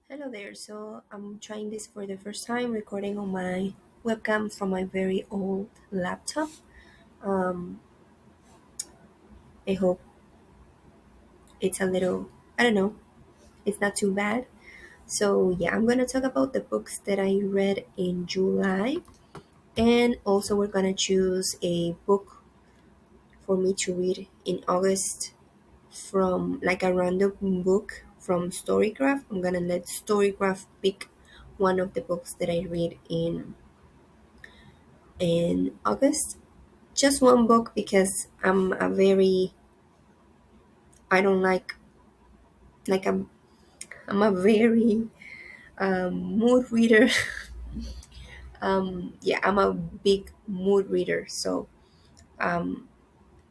Hello there. So I'm trying this for the first time, recording on my webcam from my very old laptop. Um, I hope it's a little, I don't know, it's not too bad. So yeah, I'm gonna talk about the books that I read in July, and also we're gonna choose a book for me to read in August from like a random book from Storycraft. I'm gonna let Storycraft pick one of the books that I read in August. Just one book because I don't like I'm a very mood reader. Yeah, I'm a big mood reader, so um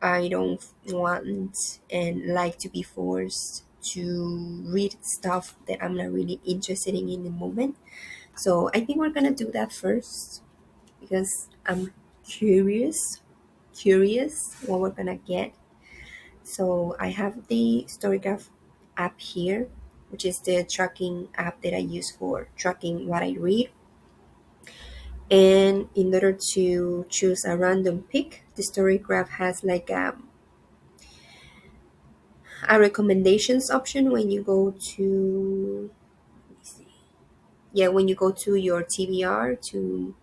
I don't want and like to be forced to read stuff that I'm not really interested in the moment. So I think we're gonna do that first because I'm curious curious what we're gonna get. So I have the Storygraph app here, which is the tracking app that I use for tracking what I read. And in order to choose a random pick, the Storygraph has like a recommendations option when you go to, let me see. Yeah, when you go to your TBR to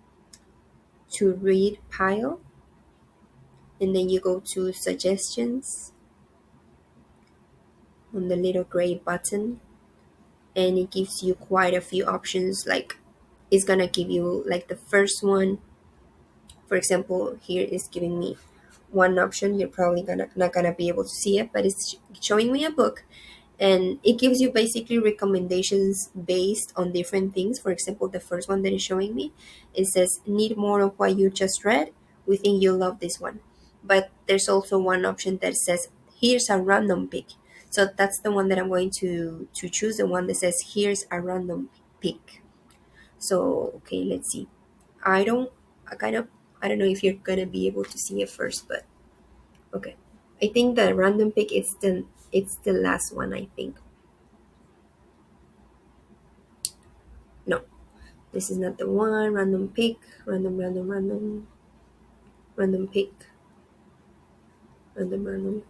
read pile, and then you go to suggestions on the little gray button, and it gives you quite a few options. Like it's gonna give you like the first one. For example, here is giving me one option. You're probably gonna not gonna be able to see it, but it's showing me a book, and it gives you basically recommendations based on different things. For example, the first one that is showing me, it says need more of what you just read. We think you'll love this one. But there's also one option that says here's a random pick. So that's the one that I'm going to choose, the one that says here's a random pick. So okay, let's see. I don't I kind of I don't know if you're gonna be able to see it first, but okay. I think the random pick it's the last one, I think. No, this is not the one. Random pick, random pick, random random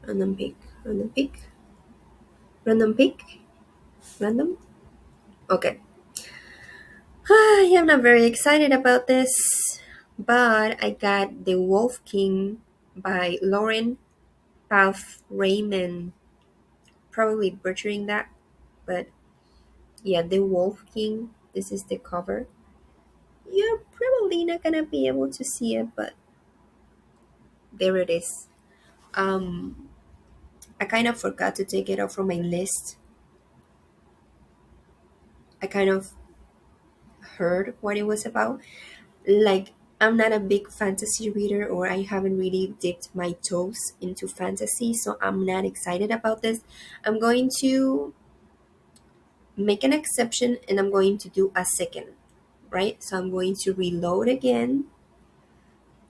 random pick, random pick, random pick, random. Okay. I'm not very excited about this, but I got The Wolf King by Lauren Path Raymond. Probably butchering that, but yeah, The Wolf King. This is the cover. You're probably not gonna be able to see it, but there it is. Um, I kind of forgot to take it off from my list. I kind of heard what it was about. Like, I'm not a big fantasy reader, or I haven't really dipped my toes into fantasy, so I'm not excited about this. I'm going to make an exception and I'm going to do a second, right? So I'm going to reload again.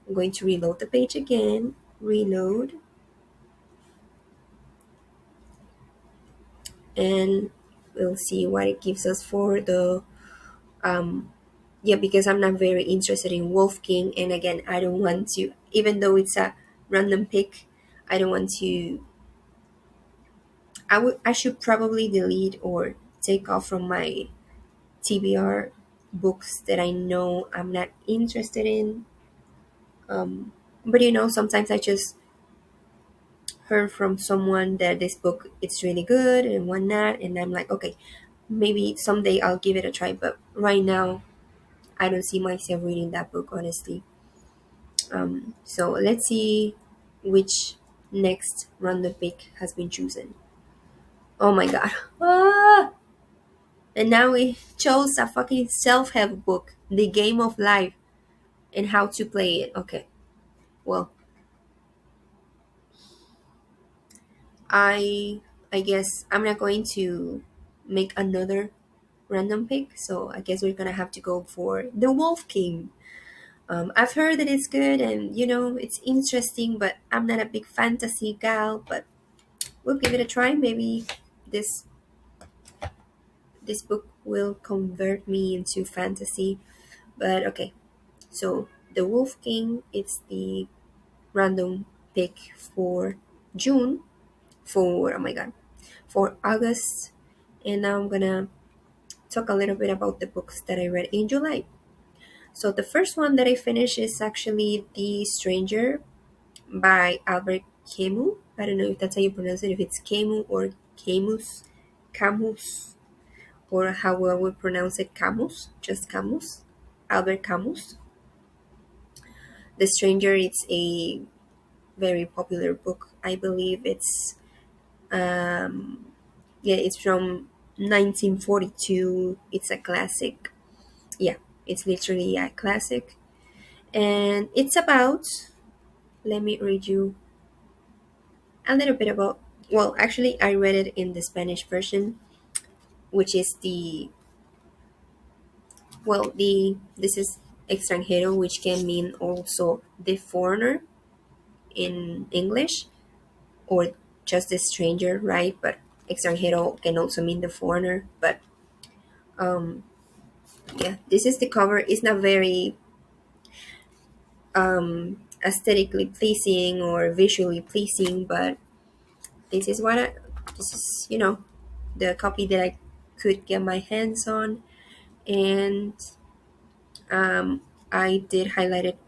I'm going to reload the page again, reload, and we'll see what it gives us for the um yeah, because I'm not very interested in Wolf King, and again, I don't want to, even though it's a random pick, I don't want to. I should probably delete or take off from my TBR books that I know I'm not interested in. But sometimes I just heard from someone that this book it's really good and whatnot, and I'm like, okay, maybe someday I'll give it a try. But right now, I don't see myself reading that book, honestly. So let's see which next random pick has been chosen. Oh my god. Ah! And now we chose a fucking self help book, The Game of Life and How to Play It. Okay. Well, I I guess I'm not going to make another random pick, so I guess we're gonna have to go for The Wolf King. I've heard that it's good and it's interesting, but I'm not a big fantasy gal. But we'll give it a try. Maybe this this book will convert me into fantasy. But okay, so The Wolf King, it's the random pick for June, for oh my god, for August. And now I'm gonna talk a little bit about the books that I read in July. So the first one that I finished is actually The Stranger by Albert Camus. I don't know if that's how you pronounce it, if it's Camus or Camus, Camus, or how I would pronounce it, Camus, just Camus, Albert Camus. The Stranger, it's a very popular book. I believe it's yeah, it's from 1942. It's a classic. Yeah, it's literally a classic, and it's about. Let me read you a little bit about. Well, actually, I read it in the Spanish version, which is the the this is extranjero, which can mean also the foreigner in English, or just the stranger, right? But extranjero can also mean the foreigner. But um, yeah, this is the cover. It's not very aesthetically pleasing or visually pleasing, but this is what this is, the copy that I could get my hands on. And um, I did highlight it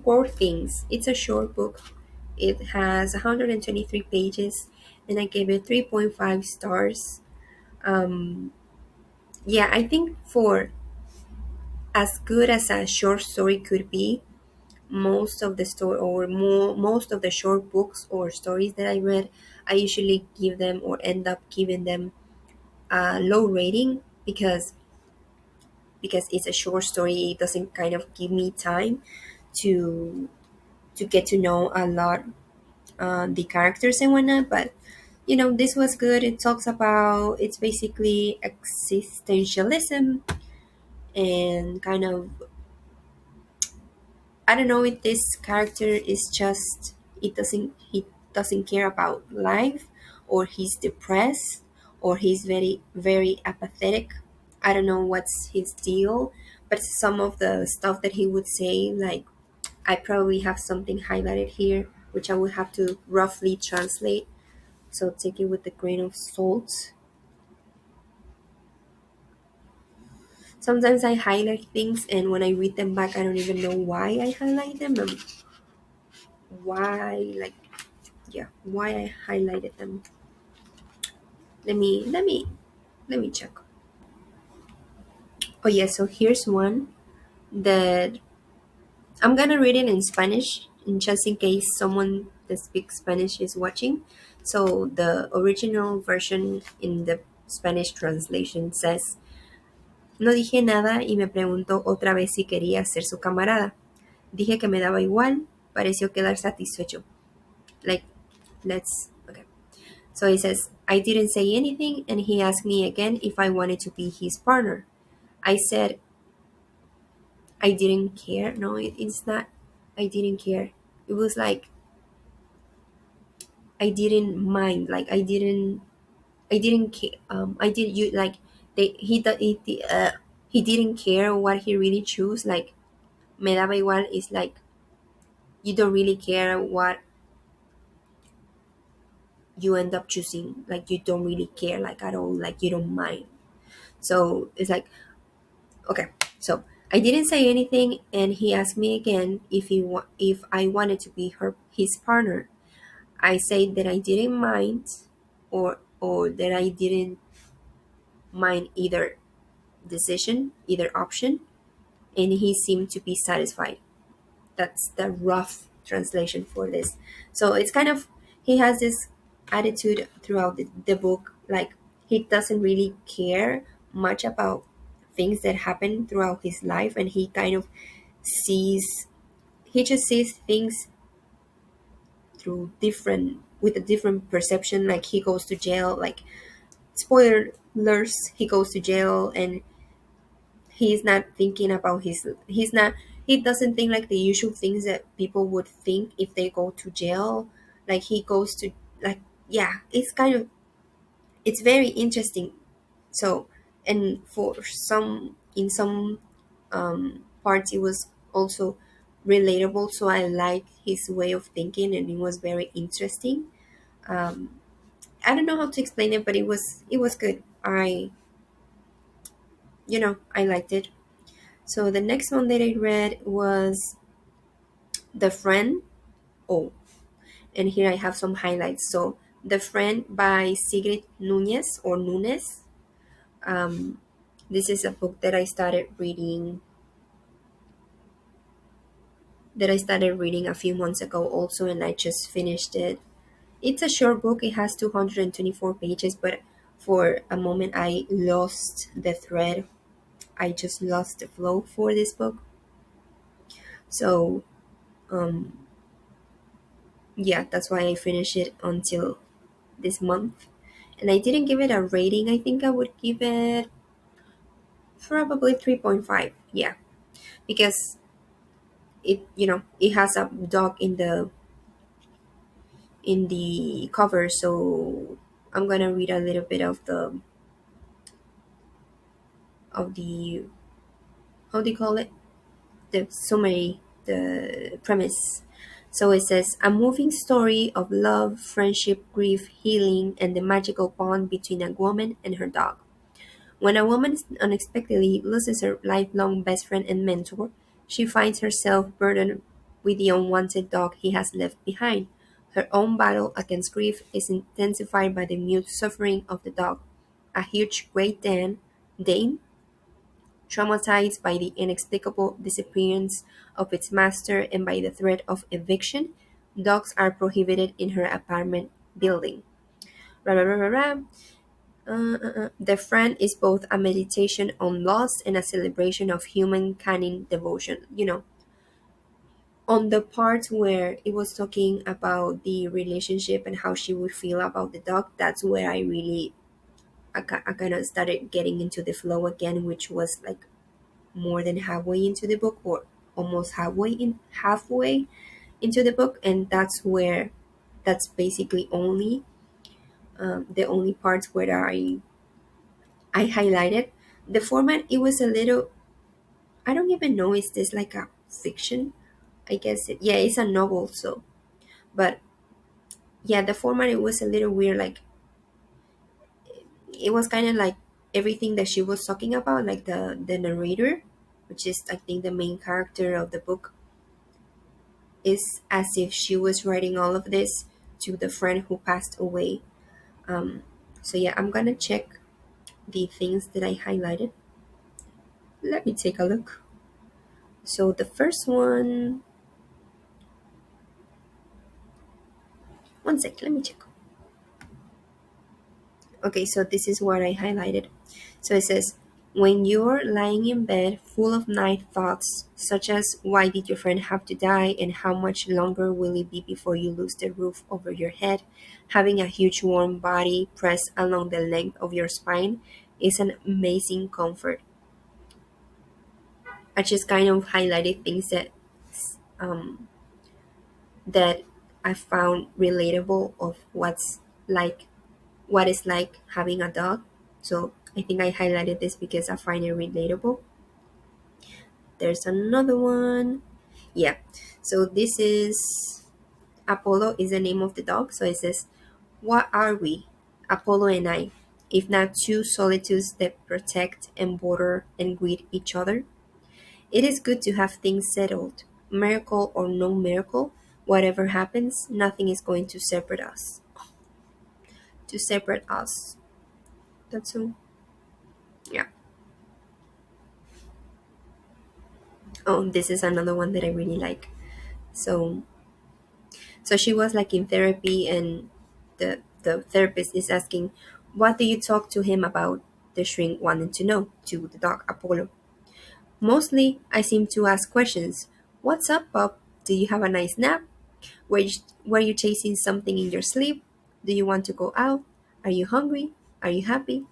four things. It's a short book. It has 123 pages, and I gave it 3.5 stars. Um, yeah, I think for as good as a short story could be, most of the story or most of the short books or stories that I read, I usually give them or end up giving them a low rating because it's a short story. It doesn't kind of give me time to get to know a lot the characters and whatnot. But this was good. It talks about, it's basically existentialism and kind of, I don't know if this character is just, he doesn't care about life, or he's depressed, or he's very very apathetic. I don't know what's his deal, but some of the stuff that he would say, like, I probably have something highlighted here which I would have to roughly translate, so take it with a grain of salt. Sometimes I highlight things, and when I read them back, I don't even know why I highlight them and why, like, yeah, why I highlighted them. Let me check. Oh yeah, so here's one that I'm gonna read it in Spanish, in just in case someone that speaks Spanish is watching. So the original version in the Spanish translation says, no dije nada y me preguntó otra vez si quería ser su camarada. Dije que me daba igual, pareció quedar satisfecho. Like, okay. So he says, I didn't say anything, and he asked me again if I wanted to be his partner. I said I didn't care. No, it's not. I didn't care. It was like I didn't mind. Like I didn't care. I did you like they he didn't care what he really chose. Like me daba igual is like you don't really care what you end up choosing. Like you don't really care, like at all. Like you don't mind. So it's like, okay, so I didn't say anything, and he asked me again if I wanted to be his partner. I said that I didn't mind, or that I didn't mind either decision, either option, and he seemed to be satisfied. That's the rough translation for this. So it's kind of, he has this attitude throughout the book, like he doesn't really care much about things that happen throughout his life, and he kind of sees, he just sees things through different, with a different perception. Like he goes to jail, like, spoiler alerts, he goes to jail, and he's not thinking about he's not, he doesn't think like the usual things that people would think if they go to jail. Like he goes to, like, yeah, it's very interesting. So, and for some, in some parts, it was also relatable. So I like his way of thinking, and it was very interesting. Um, I don't know how to explain it, but it was good. I liked it. So the next one that I read was The Friend. Oh, and here I have some highlights. So The Friend by Sigrid Nunez or Nunes. Um, this is a book that I started reading a few months ago also, and I just finished it. It's a short book. It has 224 pages, but for a moment I lost the thread. I just lost the flow for this book. So, um, yeah, that's why I finished it until this month. And I didn't give it a rating. I think I would give it probably 3.5. Yeah, because it has a dog in the cover, so I'm gonna read a little bit of the how do you call it, the summary, the premise. So it says a moving story of love, friendship, grief, healing, and the magical bond between a woman and her dog. When a woman unexpectedly loses her lifelong best friend and mentor, she finds herself burdened with the unwanted dog he has left behind. Her own battle against grief is intensified by the mute suffering of the dog, a huge Dane, traumatized by the inexplicable disappearance of its master and by the threat of eviction. Dogs are prohibited in her apartment building. Rah, rah, rah, rah, rah. The Friend is both a meditation on loss and a celebration of human canine devotion. On the part where it was talking about the relationship and how she would feel about the dog, that's where I kind of started getting into the flow again, which was like more than halfway into the book, or almost halfway into the book, and that's basically only the only parts where I highlighted. The format, it was a little, I don't even know, is this like a fiction? I guess yeah, it's a novel. So, but yeah, the format, it was a little weird. Like it was kind of like everything that she was talking about, like the narrator, which is I think the main character of the book, is as if she was writing all of this to the friend who passed away. Um, so yeah, I'm gonna check the things that I highlighted. Let me take a look. So the first one sec, let me check. Okay, so this is what I highlighted. So it says, when you're lying in bed full of night thoughts, such as why did your friend have to die and how much longer will it be before you lose the roof over your head, having a huge warm body pressed along the length of your spine is an amazing comfort. I just kind of highlighted things um, that I found relatable of like what it's like having a dog. So I think I highlighted this because I find it relatable. There's another one. Yeah. So this is Apollo is the name of the dog. So it says, what are we, Apollo and I, if not two solitudes that protect and border and greet each other? It is good to have things settled. Miracle or no miracle, whatever happens, nothing is going to separate us. To separate us. That's all. Yeah. Oh, this is another one that I really like. So, so she was like in therapy, and the therapist is asking, "What do you talk to him about?" The shrink wanted to know to the dog Apollo. Mostly, I seem to ask questions. What's up, pup? Do you have a nice nap? Were you chasing something in your sleep? Do you want to go out? Are you hungry? Are you happy?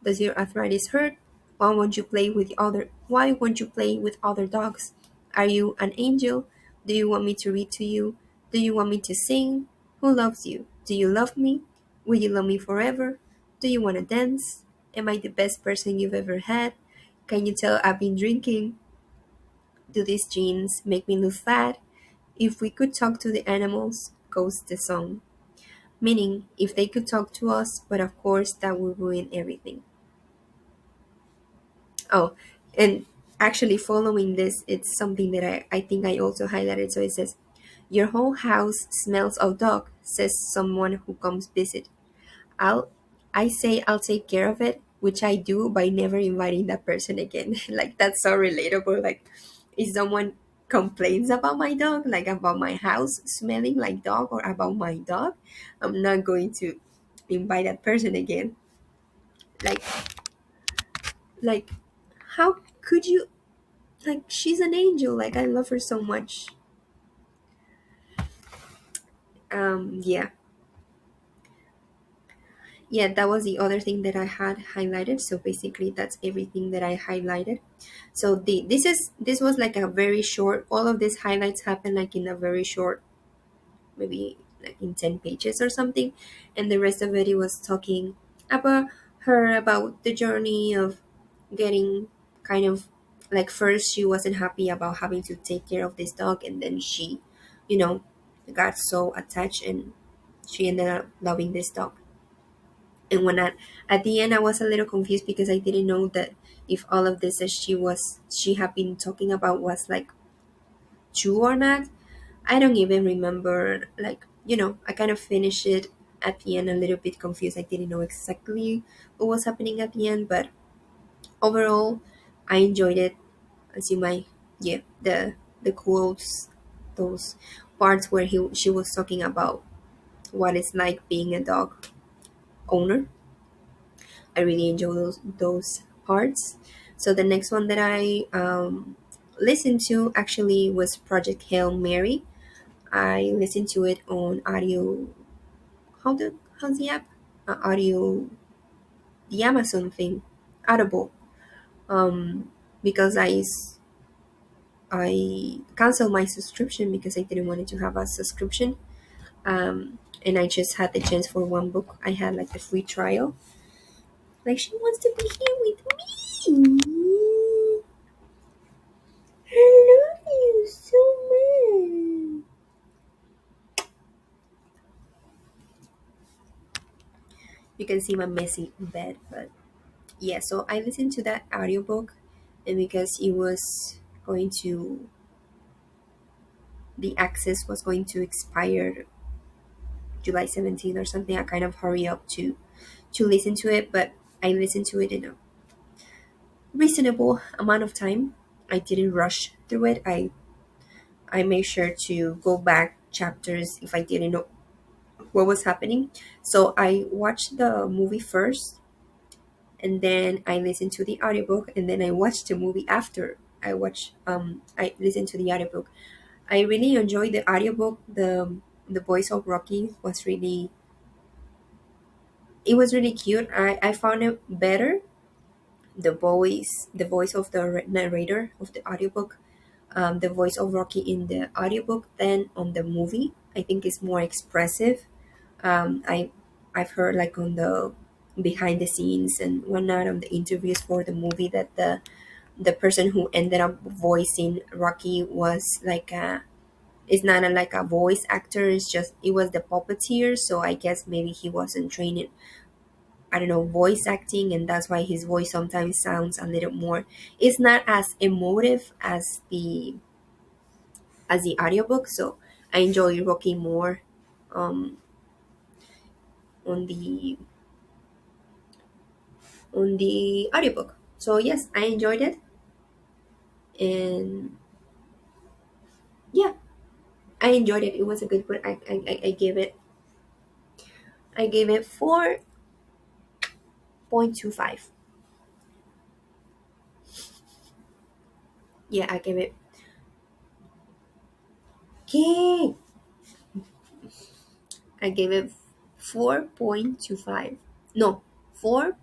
Does your arthritis hurt? Why won't you play with other dogs? Are you an angel? Do you want me to read to you? Do you want me to sing? Who loves you? Do you love me? Will you love me forever? Do you want to dance? Am I the best person you've ever had? Can you tell I've been drinking? Do these jeans make me look fat? If we could talk to the animals, goes the song. Meaning, if they could talk to us, but of course that would ruin everything. Oh, and actually following this, it's something that I think I also highlighted. So it says, your whole house smells of dog, says someone who comes visit. I'll I say I'll take care of it, which I do by never inviting that person again. Like that's so relatable. Like if someone complains about my dog, like about my house smelling like dog or about my dog, I'm not going to invite that person again. Like like how could you, like she's an angel, like I love her so much. Yeah. Yeah, that was the other thing that I had highlighted. So basically that's everything that I highlighted. So this was like a very short, all of these highlights happened like in a very short, maybe like in 10 pages or something, and the rest of it was talking about her, about the journey of getting kind of, like first she wasn't happy about having to take care of this dog, and then she, you know, got so attached and she ended up loving this dog. And when at the end I was a little confused because I didn't know that if all of this that she had been talking about was like true or not. I don't even remember, like, I kind of finished it at the end a little bit confused. I didn't know exactly what was happening at the end, but overall I enjoyed it. As you might, yeah, the quotes, those parts where she was talking about what it's like being a dog owner. I really enjoy those parts. So the next one that I listened to actually was Project Hail Mary. I listened to it on audio. How's the app? Audio, the Amazon thing, Audible. Because I canceled my subscription because I didn't want it to have a subscription. And I just had the chance for one book. I had like the free trial. Like she wants to be here with me. I love you so much. You can see my messy bed, but yeah. So I listened to that audiobook, and because it was going to, the access was going to expire July 17th or something, I kind of hurry up to listen to it, but I listened to it in a reasonable amount of time. I didn't rush through it. I made sure to go back chapters if I didn't know what was happening. So I watched the movie first, and then I listened to the audiobook, and then I watched the movie after I listened to the audiobook. I really enjoyed the audiobook. The voice of Rocky was really, it was really cute. I found it better, the voice of the narrator of the audiobook, the voice of Rocky in the audiobook than on the movie. I think it's more expressive. I've heard like on the behind the scenes and whatnot on the interviews for the movie that the person who ended up voicing Rocky was like a, it's not a, like a voice actor. It's just it was the puppeteer. So I guess maybe he wasn't trained in, I don't know, voice acting, and that's why his voice sometimes sounds a little more. It's not as emotive as the audiobook. So I enjoy Rocky more um, on the audiobook. So yes, I enjoyed it, and yeah, I enjoyed it. It was a good book. I gave it 4.25. Yeah, I gave it. Okay, I gave it 4.25. No, four.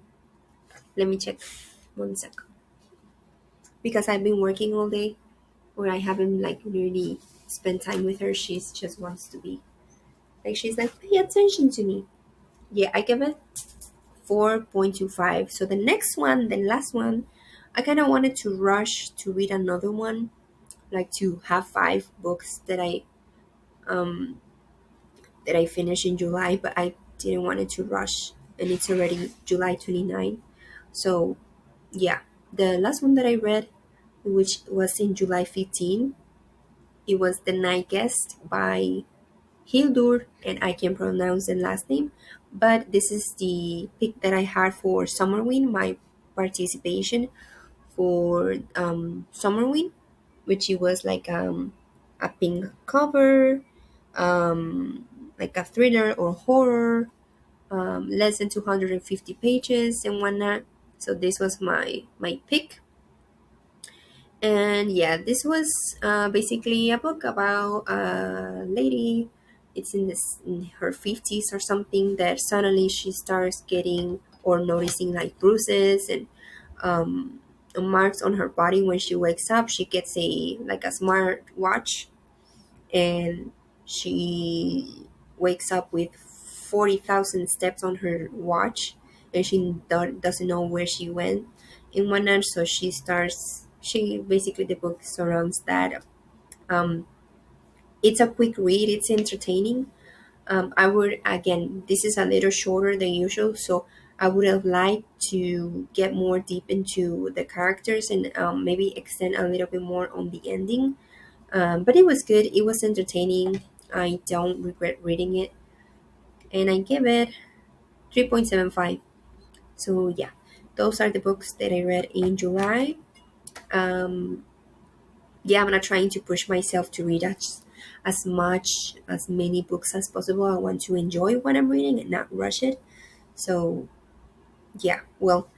Let me check. One sec. Because I've been working all day, or I haven't like really spent time with her. She's just wants to be like, she's like, pay attention to me. Yeah, I give it 4.25. So the next one, the last one, I kind of wanted to rush to read another one, like to have 5 books um that I finished in July, but I didn't want it to rush, and it's already July 29. So yeah, the last one that I read, which was in July 15, it was The Night Guest by Hildur, and I can pronounce the last name, but this is the pick that I had for Summerwin, my participation for Summerwin, which it was like a pink cover, like a thriller or horror, less than 250 pages and whatnot. So this was my pick. And yeah, this was basically a book about a lady. It's in her 50s or something, that suddenly she starts getting or noticing like bruises and um, marks on her body. When she wakes up, she gets a like a smart watch, and she wakes up with 40,000 steps on her watch, and she doesn't know where she went in one night. So she basically, the book surrounds that. um, it's a quick read, it's entertaining. I would, again, this is a little shorter than usual, so I would have liked to get more deep into the characters and maybe extend a little bit more on the ending. But it was good. It was entertaining. I don't regret reading it, and I give it 3.75. So yeah, those are the books that I read in July. Um, yeah, I'm not trying to push myself to read as many books as possible. I want to enjoy what I'm reading and not rush it. So yeah, well,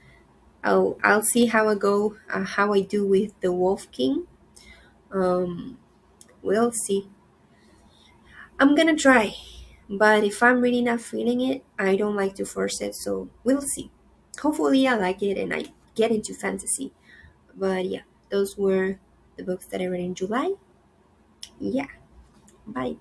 I'll see how I do with the Wolf King. Um, we'll see. I'm gonna try, but if I'm really not feeling it, I don't like to force it, so we'll see. Hopefully, I like it and I get into fantasy. But yeah, those were the books that I read in July. Yeah, bye.